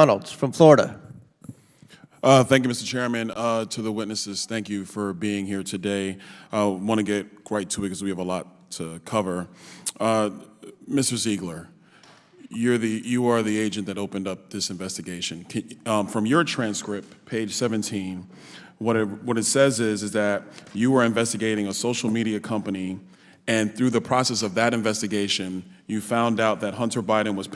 Donalds from Florida. Thank you, Mr. Chairman. To the witnesses, thank you for being here today. I want to get right to it because we have a lot to cover. Mr. Ziegler, you are the agent that opened up this investigation. From your transcript, page 17, what it says is that you were investigating a social media company, and through the process of that investigation, you found out that Hunter Biden was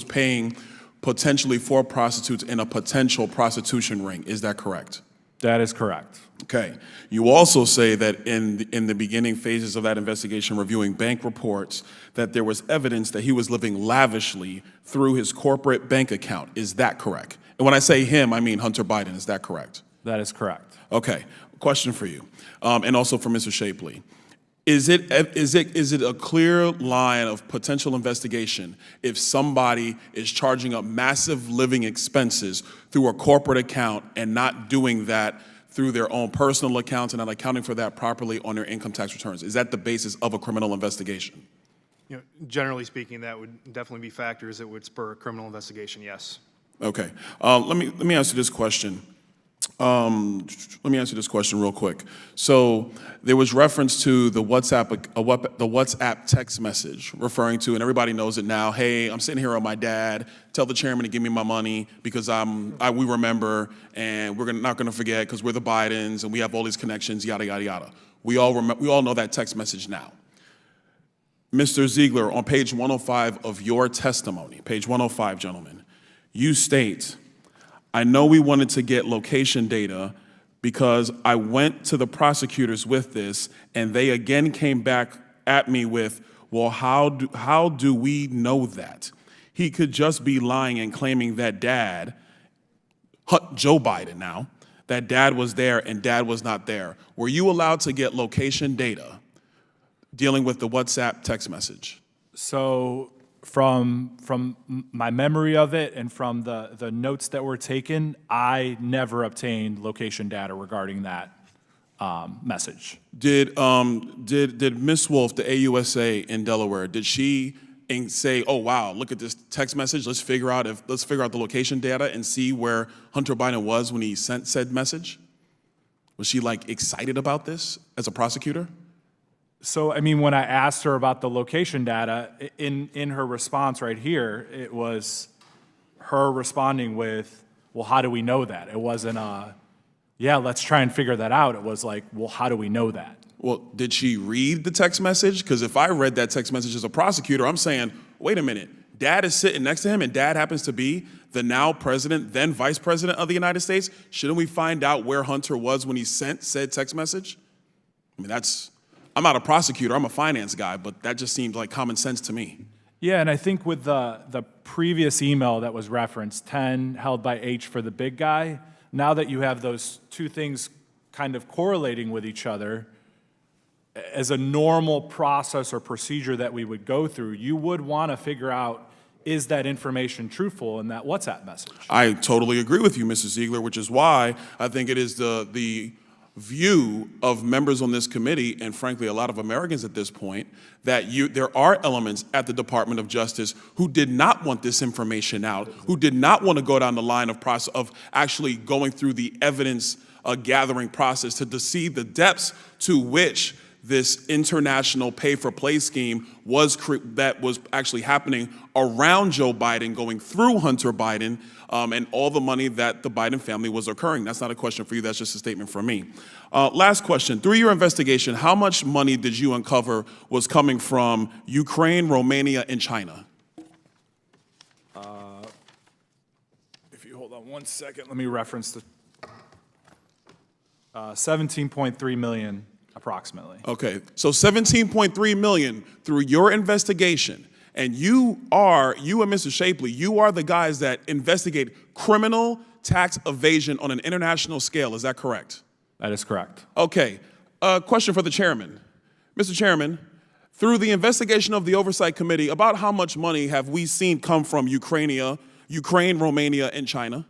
paying potentially for prostitutes in a potential prostitution ring. Is that correct? That is correct. Okay. You also say that in the beginning phases of that investigation, reviewing bank reports, that there was evidence that he was living lavishly through his corporate bank account. Is that correct? And when I say him, I mean Hunter Biden. Is that correct? That is correct. Okay. Question for you, and also for Mr. Shapley. Is it a clear line of potential investigation if somebody is charging up massive living expenses through a corporate account and not doing that through their own personal accounts and not accounting for that properly on their income tax returns? Is that the basis of a criminal investigation? You know, generally speaking, that would definitely be factors that would spur a criminal investigation, yes. Okay. Let me ask you this question. Let me answer this question real quick. So there was reference to the WhatsApp text message referring to, and everybody knows it now, hey, I'm sitting here with my dad, tell the chairman to give me my money because we remember and we're not going to forget because we're the Bidens and we have all these connections, yada, yada, yada. We all know that text message now. Mr. Ziegler, on page 105 of your testimony, page 105, gentlemen, you state, I know we wanted to get location data because I went to the prosecutors with this and they again came back at me with, well, how do we know that? He could just be lying and claiming that dad, Joe Biden now, that dad was there and dad was not there. Were you allowed to get location data dealing with the WhatsApp text message? So from my memory of it and from the notes that were taken, I never obtained location data regarding that message. Did Miss Wolf, the AUSA in Delaware, did she say, "Oh wow, look at this text message. Let's figure out the location data and see where Hunter Biden was when he sent said message"? Was she like excited about this as a prosecutor? So, I mean, when I asked her about the location data, in her response right here, it was her responding with, well, how do we know that? It wasn't yeah, let's try and figure that out. It was like, well, how do we know that? Well, did she read the text message? Because if I read that text message as a prosecutor, I'm saying, wait a minute, dad is sitting next to him and dad happens to be the now president, then vice president of the United States. Shouldn't we find out where Hunter was when he sent said text message? I mean, I'm not a prosecutor, I'm a finance guy, but that just seems like common sense to me. Yeah, and I think with the previous email that was referenced, 10 held by H for the big guy, now that you have those two things kind of correlating with each other, as a normal process or procedure that we would go through, you would want to figure out, is that information truthful in that WhatsApp message? I totally agree with you, Mr. Ziegler, which is why I think it is the view of members on this committee, and frankly a lot of Americans at this point, that there are elements at the Department of Justice who did not want this information out, who did not want to go down the line of actually going through the evidence gathering process to see the depths to which this international pay-for-play scheme that was actually happening around Joe Biden, going through Hunter Biden, and all the money that the Biden family was incurring. That's not a question for you, that's just a statement from me. Last question, through your investigation, how much money did you uncover was coming from Ukraine, Romania, and China? If you hold on one second, let me reference the 17.3 million. Approximately. Okay, so 17.3 million through your investigation, and you and Mr. Shapley, you are the guys that investigate criminal tax evasion on an international scale, is that correct? That is correct. Okay, question for the chairman. Mr. Chairman, through the investigation of the Oversight Committee, about how much money have we seen come from Ukraine, Romania, and China?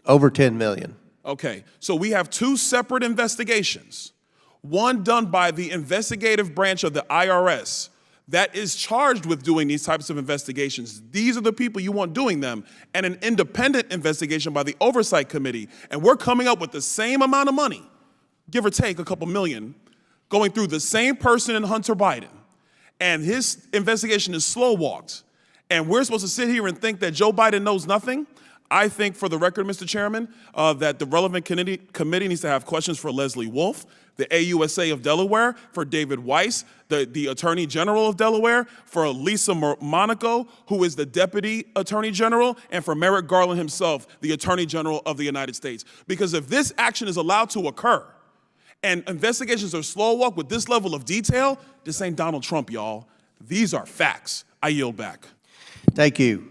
Over 10 million. Okay, so we have two separate investigations. One done by the investigative branch of the IRS that is charged with doing these types of investigations. These are the people you want doing them, and an independent investigation by the Oversight Committee. And we're coming up with the same amount of money, give or take a couple million, going through the same person in Hunter Biden. And his investigation is slow-walked. And we're supposed to sit here and think that Joe Biden knows nothing? I think, for the record, Mr. Chairman, that the relevant committee needs to have questions for Leslie Wolf, the AUSA of Delaware, for David Weiss, the Attorney General of Delaware, for Lisa Monaco, who is the Deputy Attorney General, and for Merrick Garland himself, the Attorney General of the United States. Because if this action is allowed to occur, and investigations are slow walk with this level of detail, this ain't Donald Trump, y'all. These are facts. I yield back. Thank you.